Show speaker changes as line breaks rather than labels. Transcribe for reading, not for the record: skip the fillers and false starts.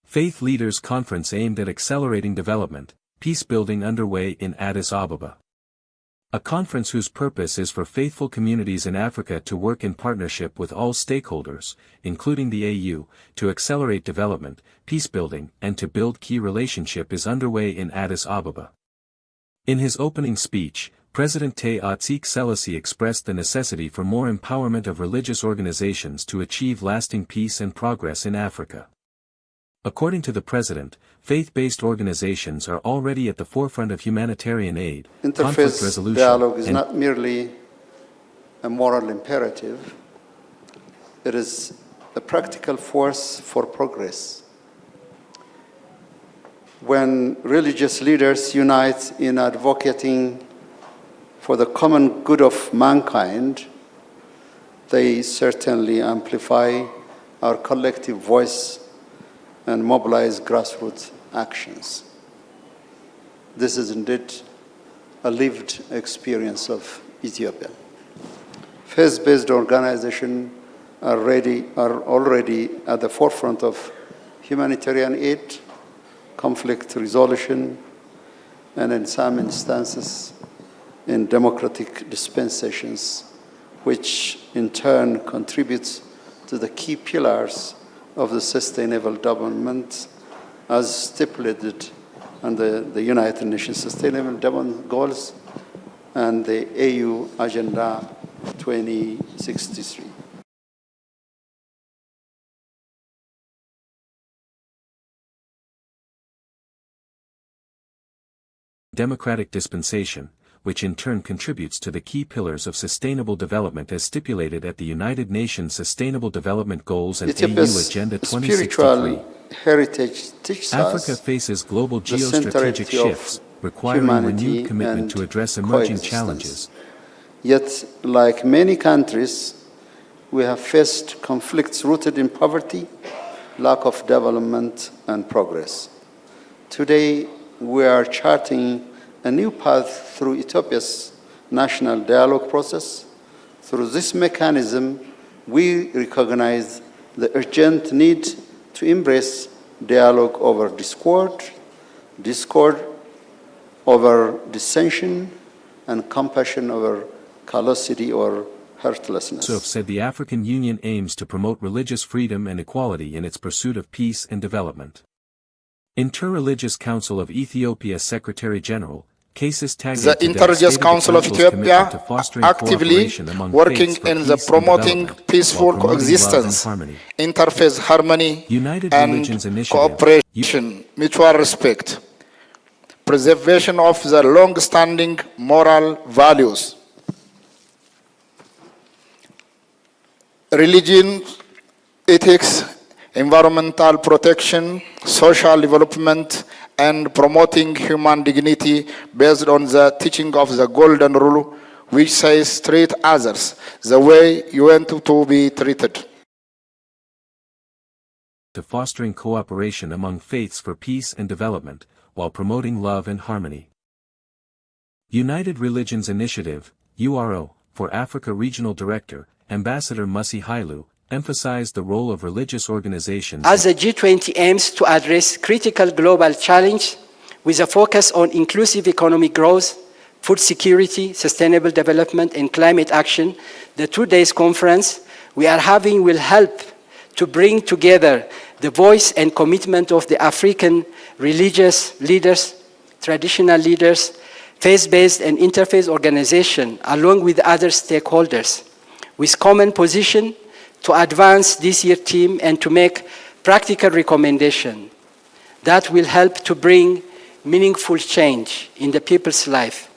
Faith Leaders Conference aimed at accelerating development, peacebuilding underway in Addis Ababa. A conference whose purpose is for faithful communities in Africa to work in partnership with all stakeholders, including the AU, to accelerate development, peacebuilding, and to build key relationship is underway in Addis Ababa. In his opening speech, President Taye Selassie expressed the necessity for more empowerment of religious organizations to achieve lasting peace and progress in Africa. According to the president, faith-based organizations are already at the forefront of humanitarian aid, conflict resolution,
dialogue is not merely a moral imperative, it is a practical force for progress. When religious leaders unite in advocating for the common good of mankind, they certainly amplify our collective voice and mobilize grassroots actions. This is indeed a lived experience of Ethiopia. Faith-based organizations are already at the forefront of humanitarian aid, conflict resolution, and in some instances, in democratic dispensations, which in turn contributes to the key pillars of the sustainable development as stipulated under the United Nations Sustainable Development Goals and the AU Agenda 2063.
Democratic dispensation, which in turn contributes to the key pillars of sustainable development as stipulated at the United Nations Sustainable Development Goals and AU Agenda 2063.
Heritage teaches
Africa faces global geostrategic shifts, requiring renewed commitment to address emerging challenges.
Yet, like many countries, we have faced conflicts rooted in poverty, lack of development, and progress. Today, we are charting a new path through Ethiopia's national dialogue process. Through this mechanism, we recognize the urgent need to embrace dialogue over discord over dissension, and compassion over callosity or heartlessness.
So said the African Union aims to promote religious freedom and equality in its pursuit of peace and development. Interreligious Council of Ethiopia Secretary General,
the Interreligious Council of Ethiopia actively working in the promoting peaceful coexistence, interfaith harmony, and cooperation, mutual respect, preservation of the long-standing moral values, religion, ethics, environmental protection, social development, and promoting human dignity based on the teaching of the Golden Rule, which says treat others the way you want to be treated.
To fostering cooperation among faiths for peace and development, while promoting love and harmony. United Religions Initiative, URO, for Africa Regional Director, Ambassador Musi Hailu, emphasized the role of religious organizations
as the G20 aims to address critical global challenges with a focus on inclusive economic growth, food security, sustainable development, and climate action. The 2 days conference we are having will help to bring together the voice and commitment of the African religious leaders, traditional leaders, faith-based and interfaith organizations, along with other stakeholders, with common position to advance this year's theme and to make practical recommendations that will help to bring meaningful change in the people's life.